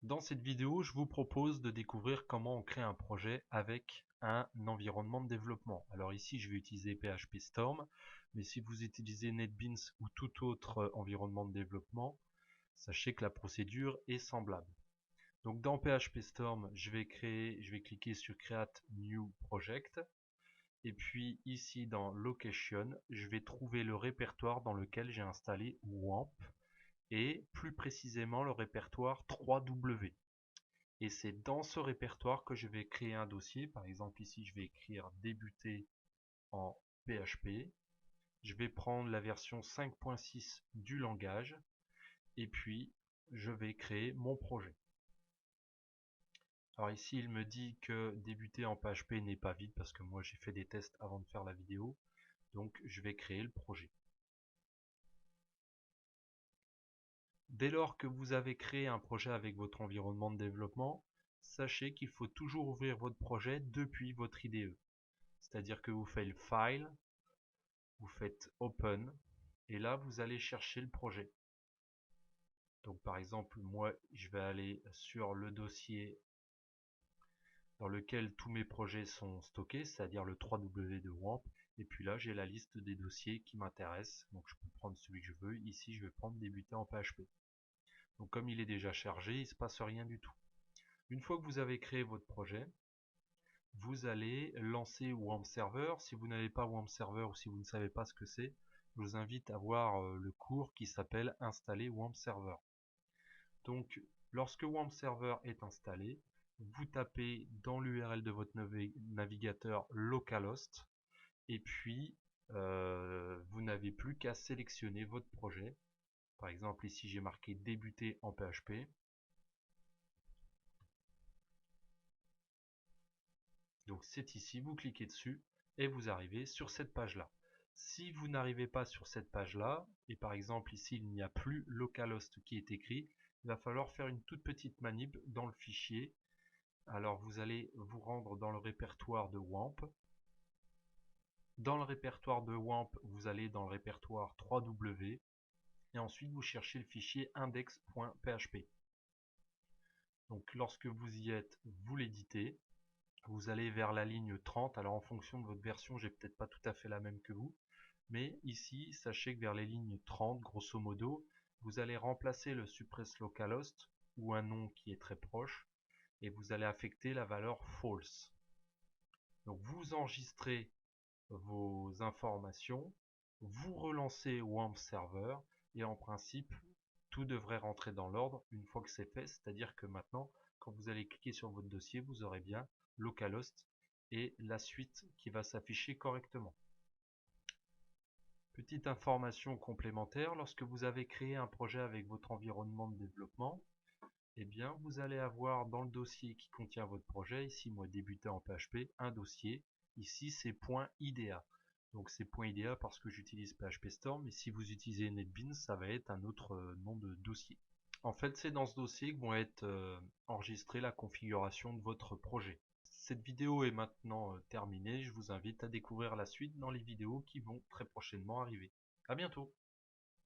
Dans cette vidéo, je vous propose de découvrir comment on crée un projet avec un environnement de développement. Alors ici, je vais utiliser PHP Storm, mais si vous utilisez NetBeans ou tout autre environnement de développement, sachez que la procédure est semblable. Donc dans PHP Storm, je vais cliquer sur Create New Project. Et puis ici dans Location, je vais trouver le répertoire dans lequel j'ai installé WAMP et plus précisément le répertoire 3W. Et c'est dans ce répertoire que je vais créer un dossier. Par exemple ici je vais écrire débuter en PHP. Je vais prendre la version 5.6 du langage et puis je vais créer mon projet. Alors ici il me dit que débuter en PHP n'est pas vide parce que moi j'ai fait des tests avant de faire la vidéo. Donc je vais créer le projet. Dès lors que vous avez créé un projet avec votre environnement de développement, sachez qu'il faut toujours ouvrir votre projet depuis votre IDE. C'est-à-dire que vous faites le File, vous faites Open, et là vous allez chercher le projet. Donc par exemple, moi je vais aller sur le dossier dans lequel tous mes projets sont stockés, c'est-à-dire le 3W de WAMP, et puis là j'ai la liste des dossiers qui m'intéressent, donc je peux prendre celui que je veux. Ici je vais prendre débuter en PHP. Donc comme il est déjà chargé, il ne se passe rien du tout. Une fois que vous avez créé votre projet, vous allez lancer WAMP Server. Si vous n'avez pas WAMP Server ou si vous ne savez pas ce que c'est, je vous invite à voir le cours qui s'appelle Installer WAMP Server. Donc, lorsque WAMP Server est installé, vous tapez dans l'URL de votre navigateur localhost et puis vous n'avez plus qu'à sélectionner votre projet. Par exemple, ici j'ai marqué débuter en PHP. Donc c'est ici, vous cliquez dessus et vous arrivez sur cette page-là. Si vous n'arrivez pas sur cette page-là, et par exemple ici il n'y a plus localhost qui est écrit, il va falloir faire une toute petite manip dans le fichier. Alors vous allez vous rendre dans le répertoire de WAMP. Dans le répertoire de WAMP, vous allez dans le répertoire 3W et ensuite vous cherchez le fichier index.php. Donc lorsque vous y êtes, vous l'éditez. Vous allez vers la ligne 30. Alors en fonction de votre version, j'ai peut-être pas tout à fait la même que vous. Mais ici, sachez que vers les lignes 30, grosso modo, vous allez remplacer le suppress localhost ou un nom qui est très proche et vous allez affecter la valeur false. Donc vous enregistrez vos informations, vous relancez WAMP Server et en principe, tout devrait rentrer dans l'ordre une fois que c'est fait. C'est-à-dire que maintenant, quand vous allez cliquer sur votre dossier, vous aurez bien localhost et la suite qui va s'afficher correctement. Petite information complémentaire, lorsque vous avez créé un projet avec votre environnement de développement, eh bien vous allez avoir dans le dossier qui contient votre projet, ici moi débuté en PHP, un dossier, ici c'est .ida. Donc c'est .ida parce que j'utilise PHP Storm, mais si vous utilisez NetBeans, ça va être un autre nom de dossier. En fait, c'est dans ce dossier que vont être enregistrées la configuration de votre projet. Cette vidéo est maintenant terminée. Je vous invite à découvrir la suite dans les vidéos qui vont très prochainement arriver. À bientôt!